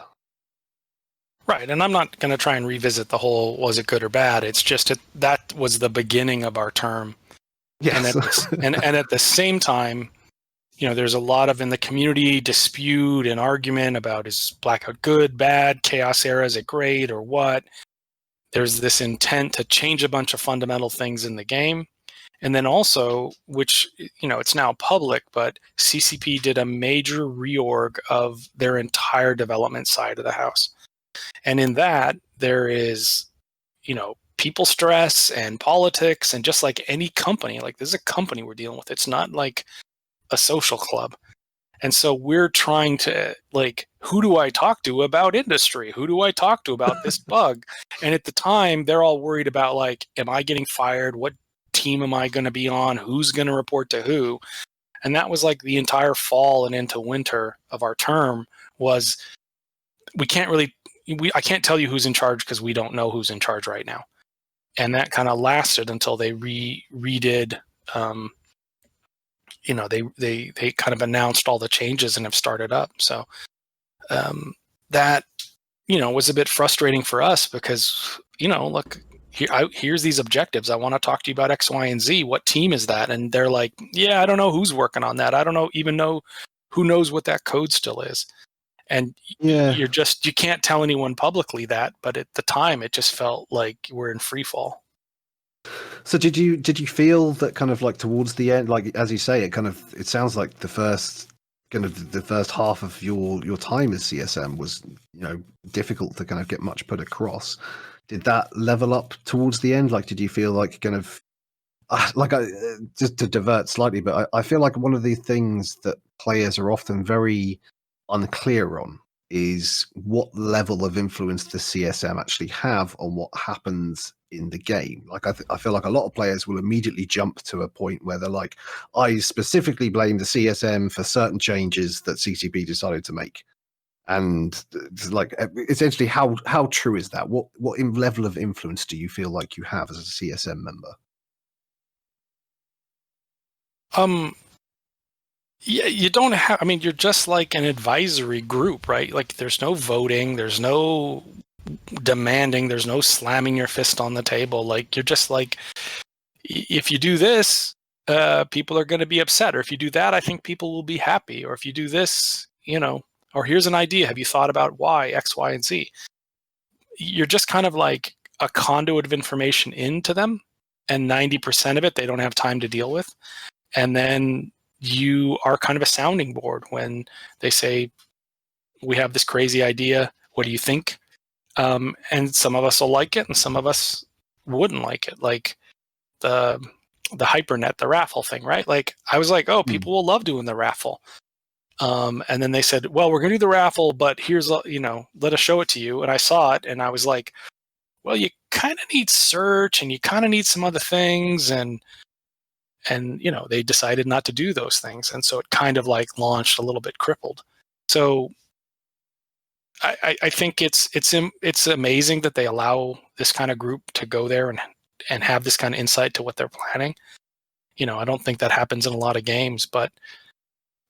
Right, and I'm not going to try and revisit the whole was it good or bad. It's just that was the beginning of our term. Yes. And at the same time, there's a lot of in the community dispute and argument about is blackout good, bad, chaos era, is it great or what? There's this intent to change a bunch of fundamental things in the game. And then also, which, it's now public, but CCP did a major reorg of their entire development side of the house. And in that, there is, people stress and politics, and just like any company, like this is a company we're dealing with. It's not like a social club. And so we're trying to, like, who do I talk to about industry? Who do I talk to about this bug? And at the time, they're all worried about, like, am I getting fired? What team am I going to be on? Who's going to report to who? And that was like the entire fall and into winter of our term was I can't tell you who's in charge because we don't know who's in charge right now. And that kind of lasted until they redid, they kind of announced all the changes and have started up. So that, was a bit frustrating for us because, look, here's these objectives. I want to talk to you about X, Y, and Z. What team is that? And they're like, yeah, I don't know who's working on that. I don't even know who knows what that code still is. And you can't tell anyone publicly that, but at the time it just felt like we're in free fall. So did you feel that kind of like towards the end, like as you say, it sounds like the first half of your time as CSM was, difficult to kind of get much put across. Did that level up towards the end? Like, did you feel like kind of just to divert slightly, but I feel like one of the things that players are often very unclear on is what level of influence the CSM actually have on what happens in the game. Like I feel like a lot of players will immediately jump to a point where they're like, I specifically blame the CSM for certain changes that CCP decided to make. And like essentially how true is that? What level of influence do you feel like you have as a CSM member? Yeah, you don't have, you're just like an advisory group, right? Like there's no voting, there's no demanding, there's no slamming your fist on the table. Like you're just like, if you do this, people are going to be upset. Or if you do that, I think people will be happy. Or if you do this, or here's an idea. Have you thought about why X, Y, and Z? You're just kind of like a conduit of information into them. And 90% of it, they don't have time to deal with. And then you are kind of a sounding board when they say, we have this crazy idea. What do you think? And some of us will like it and some of us wouldn't like it. Like the HyperNet, the raffle thing, right? Like I was like, oh, people will love doing the raffle. And then they said, well, we're going to do the raffle, but here's, let us show it to you. And I saw it and I was like, well, you kind of need search and you kind of need some other things. And they decided not to do those things. And so it kind of like launched a little bit crippled. So I think it's amazing that they allow this kind of group to go there and have this kind of insight to what they're planning. I don't think that happens in a lot of games, but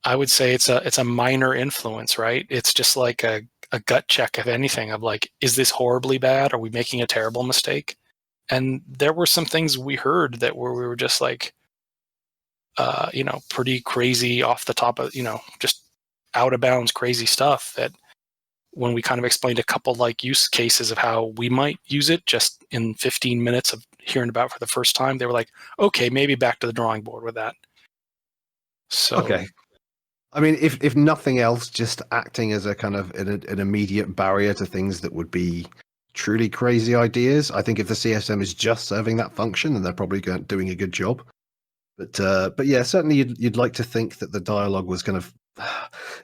I would say it's a minor influence, right? It's just like a gut check, if anything, of like, is this horribly bad? Are we making a terrible mistake? And there were some things we heard that we were just like, pretty crazy off the top of, just out of bounds crazy stuff that when we kind of explained a couple like use cases of how we might use it just in 15 minutes of hearing about it for the first time, they were like, okay, maybe back to the drawing board with that. So, okay. If nothing else, just acting as a kind of an immediate barrier to things that would be truly crazy ideas. I think if the CSM is just serving that function, then they're probably doing a good job. But yeah, certainly you'd like to think that the dialogue was kind of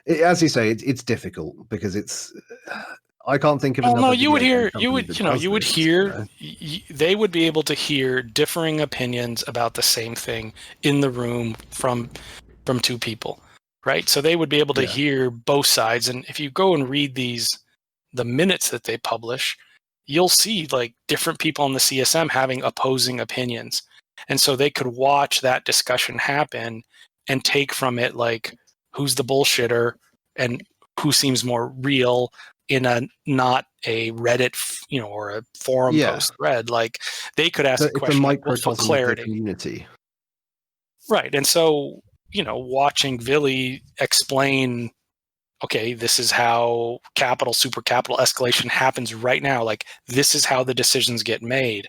as you say, it's difficult because it's. I can't think of Well, no, another you video would game hear, company that does you would this, you hear, know? they would be able to hear differing opinions about the same thing in the room from two people, right? So they would be able to Yeah. hear both sides. And if you go and read the minutes that they publish, you'll see like different people on the CSM having opposing opinions. And so they could watch that discussion happen and take from it like who's the bullshitter and who seems more real in a not a Reddit, or a forum Yeah. post thread. Like they could ask a It's a question like, well, for microcosm of the clarity. community. Right. And so, watching Villy explain, okay, this is how capital, super capital escalation happens right now. Like this is how the decisions get made.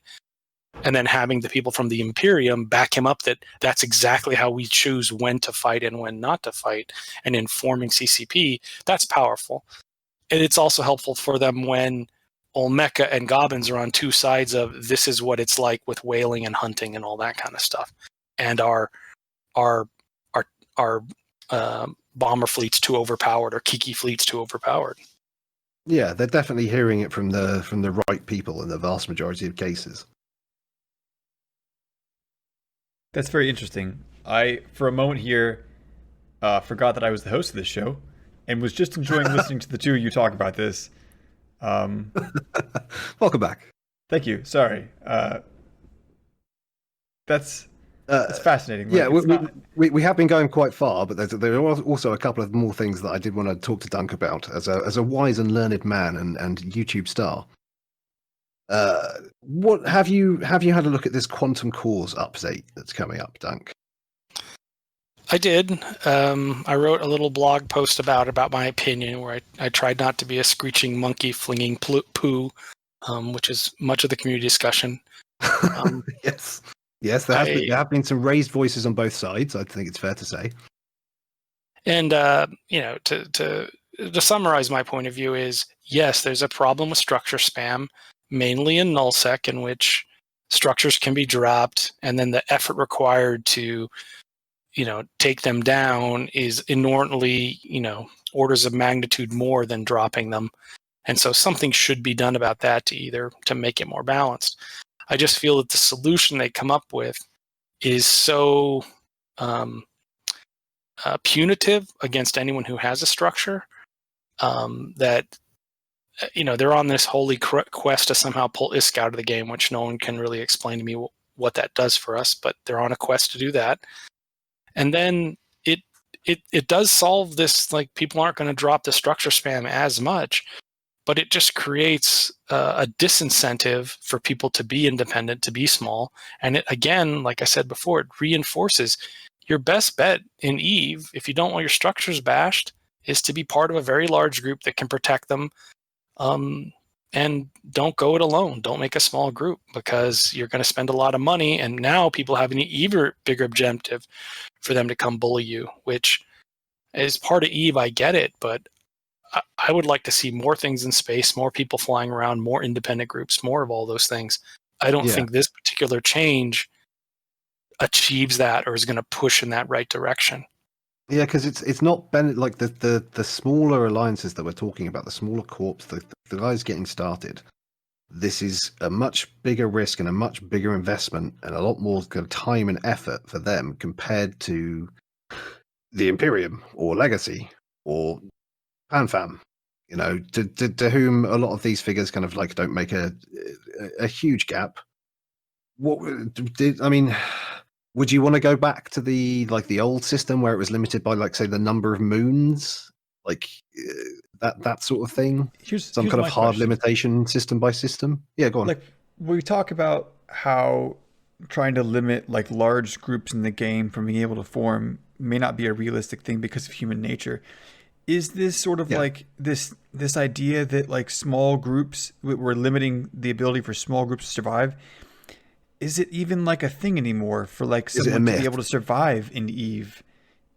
And then having the people from the Imperium back him up that that's exactly how we choose when to fight and when not to fight, and informing CCP, that's powerful. And it's also helpful for them when Olmeca and Gobbins are on two sides of this is what it's like with whaling and hunting and all that kind of stuff. And our bomber fleet's too overpowered or Kiki fleet's too overpowered. Yeah, they're definitely hearing it from the right people in the vast majority of cases. That's very interesting. I, for a moment here, forgot that I was the host of this show and was just enjoying listening to the two of you talk about this. Welcome back. Thank you. Sorry. That's fascinating. Yeah, Like, we have been going quite far, but there are also a couple of more things that I did want to talk to Dunk about as a wise and learned man and YouTube star. What have you had a look at this quantum cores update that's coming up, Dunk? I did. I wrote a little blog post about my opinion where I tried not to be a screeching monkey flinging poo, which is much of the community discussion. Yes, there have been some raised voices on both sides. I think it's fair to say. And to summarize my point of view is, yes, there's a problem with structure spam, mainly in nullsec, in which structures can be dropped, and then the effort required to take them down is inordinately, orders of magnitude more than dropping them. And so something should be done about that to make it more balanced. I just feel that the solution they come up with is so punitive against anyone who has a structure that they're on this holy quest to somehow pull ISK out of the game, which no one can really explain to me what that does for us, but they're on a quest to do that. And then it does solve this, like people aren't going to drop the structure spam as much, but it just creates a disincentive for people to be independent, to be small. And it, again, like I said before, it reinforces your best bet in EVE, if you don't want your structures bashed, is to be part of a very large group that can protect them. And don't go it alone. Don't make a small group because you're going to spend a lot of money. And now people have an even bigger objective for them to come bully you, which is part of EVE. I get it, but I would like to see more things in space, more people flying around, more independent groups, more of all those things. I don't think this particular change achieves that or is going to push in that right direction. Yeah, because it's not like the smaller alliances that we're talking about, the smaller corps, the guys getting started. This is a much bigger risk and a much bigger investment and a lot more kind of time and effort for them compared to the Imperium or Legacy or PanFam. To whom a lot of these figures kind of like don't make a huge gap. Would you want to go back to the old system where it was limited by, like, say, the number of moons, like that sort of thing? Here's kind of hard question. Limitation system by system. Yeah, go on. Like we talk about how trying to limit like large groups in the game from being able to form may not be a realistic thing because of human nature. Is this sort of like this idea that like small groups, we're limiting the ability for small groups to survive? Is it even like a thing anymore for like someone to be able to survive in EVE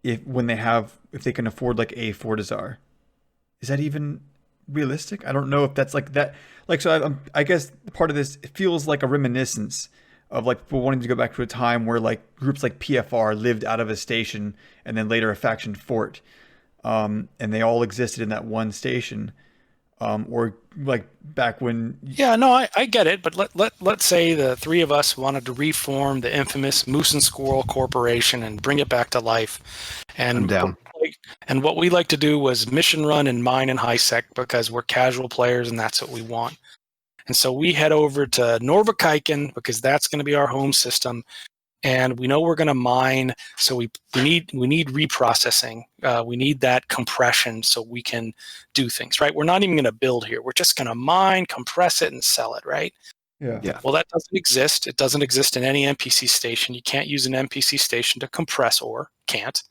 if they can afford like a Fortizar? Is that even realistic? I don't know if that's like that. Like, so I guess part of this, it feels like a reminiscence of like people wanting to go back to a time where like groups like PFR lived out of a station and then later a faction fort. and they all existed in that one station, or like back when. Yeah, no, I get it, but let's say the three of us wanted to reform the infamous Moose and Squirrel Corporation and bring it back to life. I'm And down. and what we like to do was mission run and mine and high sec because we're casual players and that's what we want. And so we head over to Norvikaiken because that's going to be our home system. And we know we're going to mine, so we need reprocessing. We need that compression so we can do things, right? We're not even going to build here. We're just going to mine, compress it, and sell it, right? Yeah. Yeah. Well, that doesn't exist. It doesn't exist in any NPC station. You can't use an NPC station to compress ore. Can't.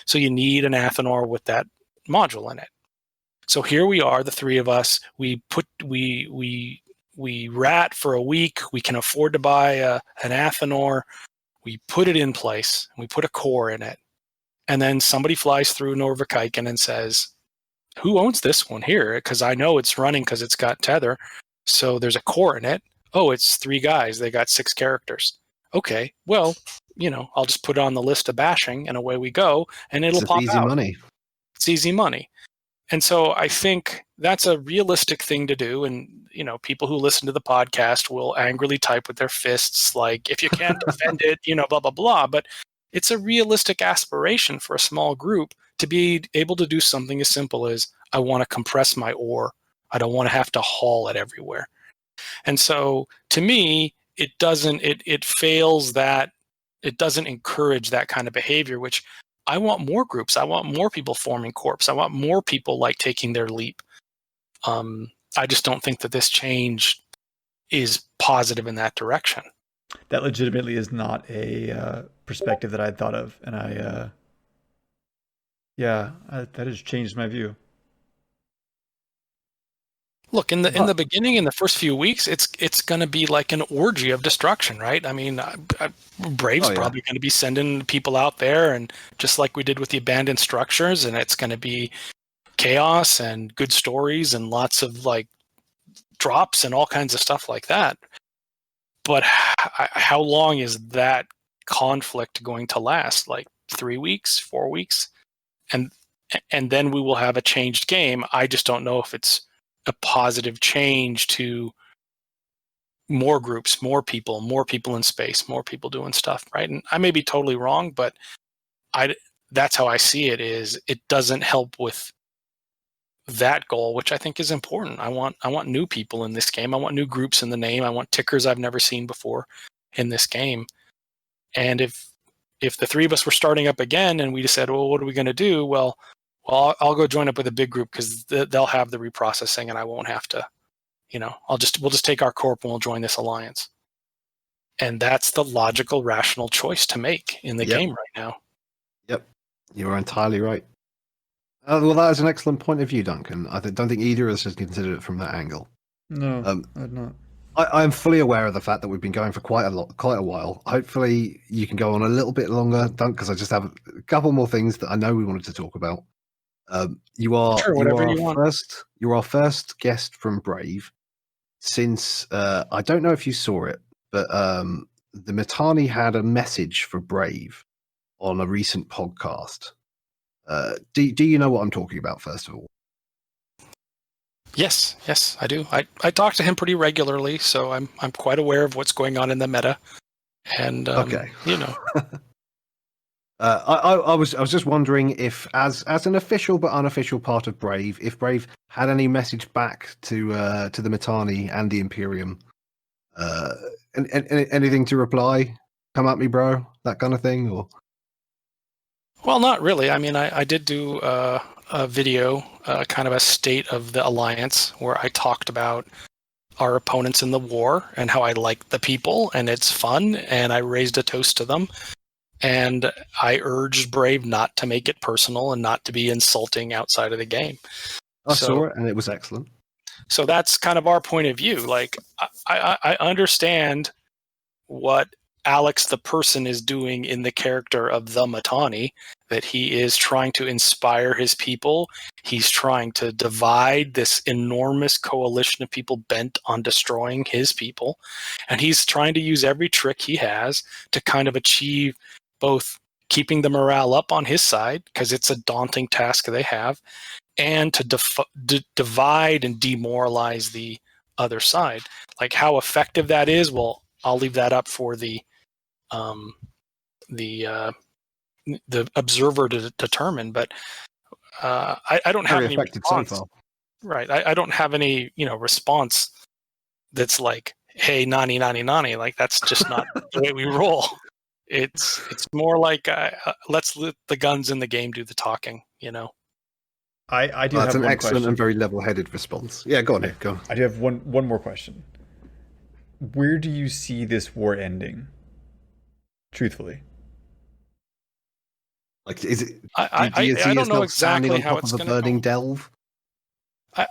So you need an Athanor with that module in it. So here we are, the three of us. We rat for a week. We can afford to buy an Athanor. We put it in place. We put a core in it. And then somebody flies through Norvikaiken and says, who owns this one here? Because I know it's running because it's got tether. So there's a core in it. Oh, it's 3 guys. They got 6 characters. Okay, well, I'll just put it on the list of bashing and away we go. And it'll pop Easy out. money. It's easy money. And so I think that's a realistic thing to do. And, people who listen to the podcast will angrily type with their fists, like, if you can't defend it, blah, blah, blah. But it's a realistic aspiration for a small group to be able to do something as simple as, I want to compress my ore. I don't want to have to haul it everywhere. And so to me, it fails that, it doesn't encourage that kind of behavior, which I want more groups. I want more people forming corps. I want more people like taking their leap. I just don't think that this change is positive in that direction. That legitimately is not a perspective that I'd thought of, and that has changed my view. Look, in the beginning, in the first few weeks, it's going to be like an orgy of destruction, right? I mean, Brave's probably going to be sending people out there, and just like we did with the abandoned structures, and it's going to be chaos and good stories and lots of like drops and all kinds of stuff like that. But how long is that conflict going to last? Like 3 weeks, 4 weeks, and then we will have a changed game. I just don't know if it's a positive change to more groups, more people in space, more people doing stuff, right? And I may be totally wrong, but that's how I see it. Is it doesn't help with that goal, which I think is important. I want new people in this game. I want new groups in the name. I want tickers I've never seen before in this game. And if the three of us were starting up again and we just said, well, what are we going to do? Well, I'll go join up with a big group because they'll have the reprocessing and I won't have to, we'll just take our corp and we'll join this alliance. And that's the logical, rational choice to make in the game right now. Yep, you are entirely right. Well, that is an excellent point of view, Duncan. I don't think either of us has considered it from that angle. No, I'd not. I am fully aware of the fact that we've been going for quite a while. Hopefully, you can go on a little bit longer, Dunk, because I just have a couple more things that I know we wanted to talk about. You are our first guest from Brave since I don't know if you saw it, but the Mittani had a message for Brave on a recent podcast. Do you know what I'm talking about, first of all? Yes, I do. I talk to him pretty regularly, so I'm quite aware of what's going on in the meta. And okay, I was just wondering if, as an official but unofficial part of Brave, if Brave had any message back to the Mittani and the Imperium, and anything to reply, come at me, bro, that kind of thing, or. Well, not really. I mean, I did do a video, kind of a state of the alliance, where I talked about our opponents in the war and how I like the people and it's fun, and I raised a toast to them. And I urged Brave not to make it personal and not to be insulting outside of the game. I saw it, and it was excellent. So that's kind of our point of view. Like, I understand what Alex the person is doing in the character of the Mittani, that he is trying to inspire his people. He's trying to divide this enormous coalition of people bent on destroying his people. And he's trying to use every trick he has to kind of achieve both keeping the morale up on his side, because it's a daunting task they have, and to divide and demoralize the other side. Like how effective that is, well, I'll leave that up for the observer to determine. But I don't have Very any effective so response. far. Right. I don't have any, response that's like, hey, nani. Like, that's just not the way we roll. It's more like, let's let the guns in the game do the talking, I do That's have an one excellent question. and very level-headed response. Yeah, go on, Nick. Go on. I do have one more question. Where do you see this war ending? Truthfully. Like, is it? Do I you see don't know yourself standing exactly on how top it's of a going to burning go. delve?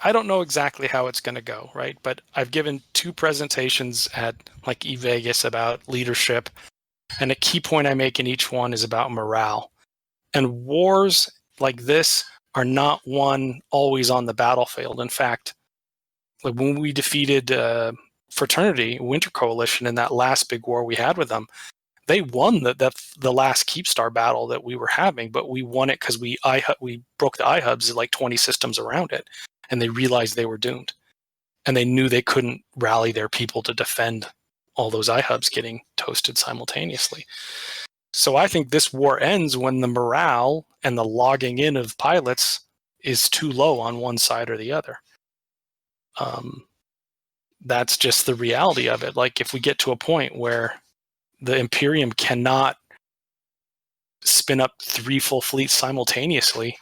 I don't know exactly how it's going to go, right? But I've given 2 presentations at like eVegas about leadership, and a key point I make in each one is about morale. And wars like this are not won always on the battlefield. In fact, like when we defeated Fraternity, Winter Coalition, in that last big war we had with them, they won the last Keepstar battle that we were having, but we won it because we broke the iHubs, like 20 systems around it, and they realized they were doomed, and they knew they couldn't rally their people to defend all those iHubs getting toasted simultaneously. So I think this war ends when the morale and the logging in of pilots is too low on one side or the other. That's just the reality of it. Like, if we get to a point where the Imperium cannot spin up 3 full fleets simultaneously,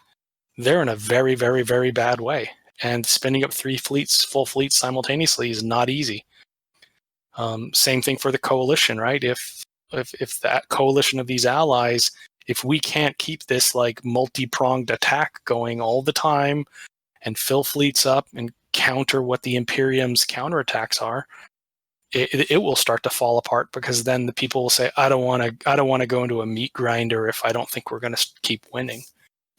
they're in a very, very, very bad way. And spinning up 3 full fleets simultaneously is not easy. Same thing for the coalition, right? If that coalition of these allies, if we can't keep this like multi-pronged attack going all the time and fill fleets up and counter what the Imperium's counterattacks are, it will start to fall apart, because then the people will say, I don't want to go into a meat grinder if I don't think we're going to keep winning.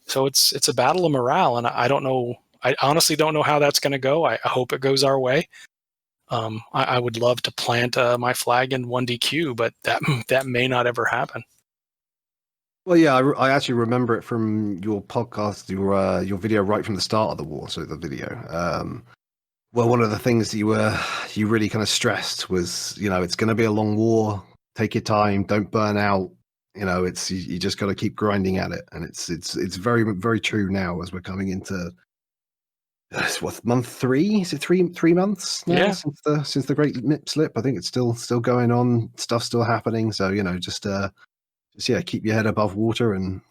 So it's a battle of morale, and I don't know. I honestly don't know how that's going to go. I hope it goes our way. I would love to plant my flag in 1DQ, but that may not ever happen. Well, yeah, I actually remember it from your podcast, your video right from the start of the war. So the video. Well, one of the things that you really kind of stressed was, it's going to be a long war. Take your time. Don't burn out. It's you just got to keep grinding at it, and it's very, very true now as we're coming into what, month 3? Is it three months now, Yeah. since the Great Nip Slip? I think it's still going on. Stuff's still happening. So just keep your head above water, and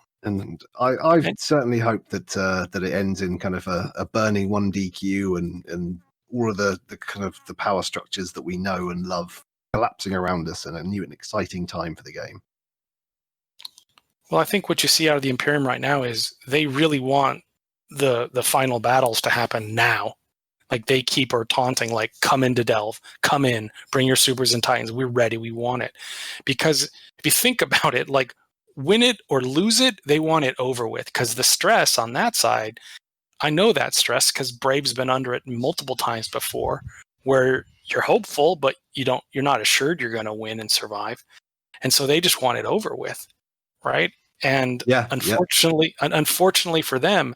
I certainly hope that it ends in kind of a burning 1DQ and all of the kind of the power structures that we know and love collapsing around us, and a new and exciting time for the game. Well, I think what you see out of the Imperium right now is they really want the final battles to happen now. Like, they keep taunting, like, come into Delve, come in, bring your supers and titans, we're ready, we want it. Because if you think about it, like, win it or lose it, they want it over with, because the stress on that side, I know that stress because Brave's been under it multiple times before, where you're hopeful, but you're not assured you're going to win and survive. And so they just want it over with, right? And unfortunately for them,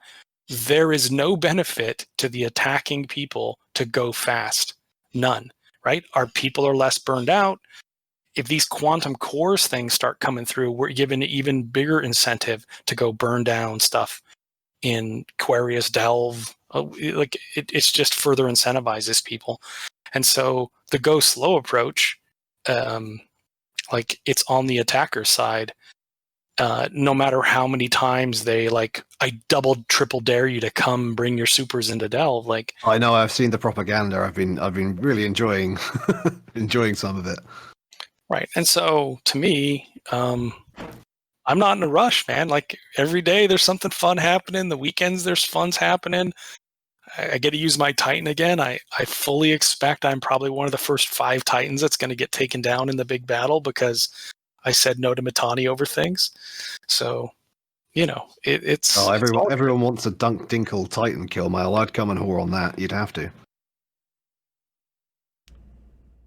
there is no benefit to the attacking people to go fast. None, right? Our people are less burned out. If these quantum cores things start coming through, we're given an even bigger incentive to go burn down stuff in Quarius Delve. It's just further incentivizes people. And so the go slow approach, like, it's on the attacker side. No matter how many times they I double, triple dare you to come bring your supers into Delve. Like, I know, I've seen the propaganda. I've been really enjoying some of it. Right. And so to me, I'm not in a rush, man. Like, every day there's something fun happening. The weekends there's fun's happening. I get to use my Titan again. I fully expect I'm probably one of the first 5 Titans that's going to get taken down in the big battle, because I said no to Mittani over things. So, it's... Everyone wants a Dunk Dinkle Titan kill, Mile. I'd come and whore on that. You'd have to.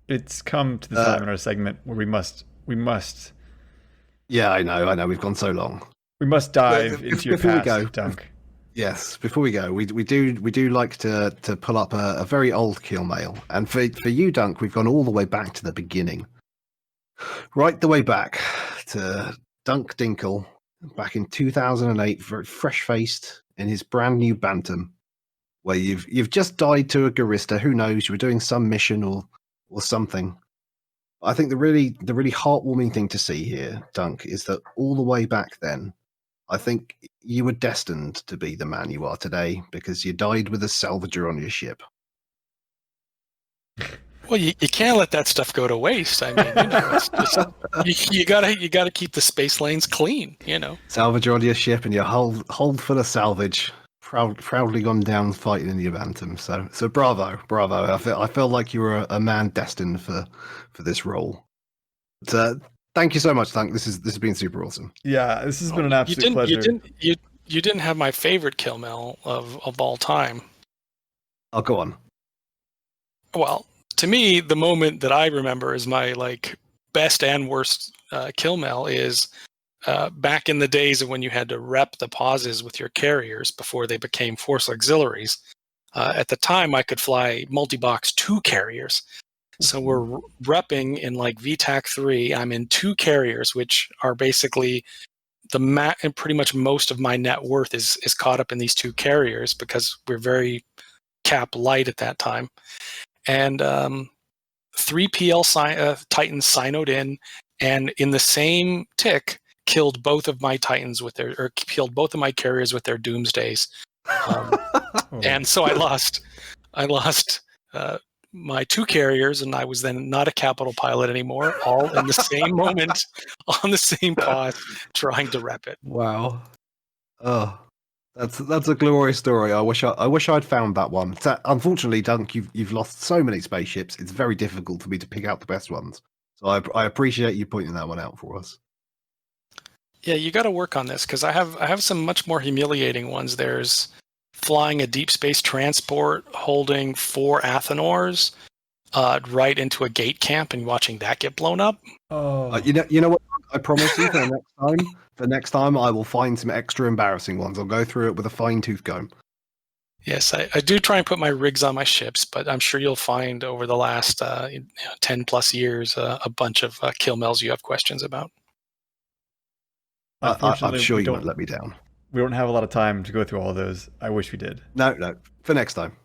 It's come to the time in our segment where we must Yeah, I know. We've gone so long. We must dive into your Before we past, go, Dunk. yes, before we go, we do like to pull up a very old kill mail, and for you, Dunk, we've gone all the way back to the beginning, right the way back to Dunk Dinkle back in 2008, very fresh faced in his brand new Bantam, where you've just died to a Garista. Who knows? You were doing some mission or something. I think the really heartwarming thing to see here, Dunk, is that all the way back then, I think you were destined to be the man you are today because you died with a salvager on your ship. Well, you can't let that stuff go to waste. I mean, it's just you gotta keep the space lanes clean. Salvager on your ship and your hold full of salvage, proudly gone down fighting in your Bantam. So bravo. I feel like you were a man destined for this role. But, thank you so much, Dunk. This has been super awesome. Yeah, this has been an absolute pleasure. You didn't have my favorite kill mail of all time. I'll go on. Well, to me, the moment that I remember is my best and worst kill mail is back in the days of when you had to rep the pauses with your carriers before they became force auxiliaries. At the time, I could fly multi-box 2 carriers. So we're repping in VTAC 3. I'm in 2 carriers, which are basically and pretty much most of my net worth is caught up in these 2 carriers because we're very cap light at that time. And 3 PL Titans sinoed in, and in the same tick, killed both of my Titans killed both of my carriers with their Doomsdays. And so I lost my 2 carriers, and I was then not a capital pilot anymore, all in the same moment, on the same pause, trying to rep it. Wow. Oh, that's a glorious story. I wish I'd found that one. Unfortunately, Dunk, you've lost so many spaceships. It's very difficult for me to pick out the best ones. So I appreciate you pointing that one out for us. Yeah, you got to work on this because I have some much more humiliating ones. There's flying a deep space transport holding 4 Athenors right into a gate camp and watching that get blown up. Oh, you know what? I promise you for next time I will find some extra embarrassing ones. I'll go through it with a fine-tooth comb. Yes, I do try and put my rigs on my ships, but I'm sure you'll find over the last 10 plus years a bunch of kill mails you have questions about. I'm sure you won't let me down. We don't have a lot of time to go through all of those. I wish we did. No, for next time.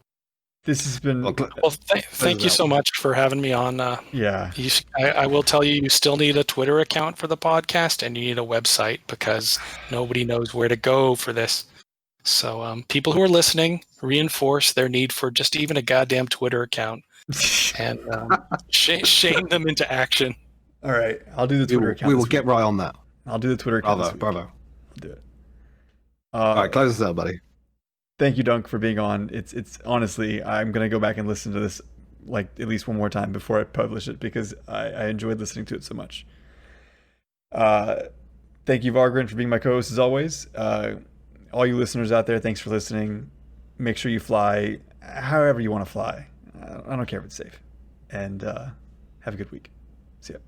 This has been... Well, thank you so much for having me on. Yeah. I will tell you still need a Twitter account for the podcast, and you need a website because nobody knows where to go for this. So people who are listening, reinforce their need for just even a goddamn Twitter account and shame them into action. All right. I'll do the Twitter account. We will get right on that. I'll do the Twitter account. Bravo. I'll do it. All right, close this out, buddy. Thank you, Dunk, for being on. It's honestly, I'm gonna go back and listen to this at least one more time before I publish it because I enjoyed listening to it so much. Thank you, Vargren, for being my co-host as always. All you listeners out there, thanks for listening. Make sure you fly however you want to fly. I don't care if it's safe. And have a good week. See ya.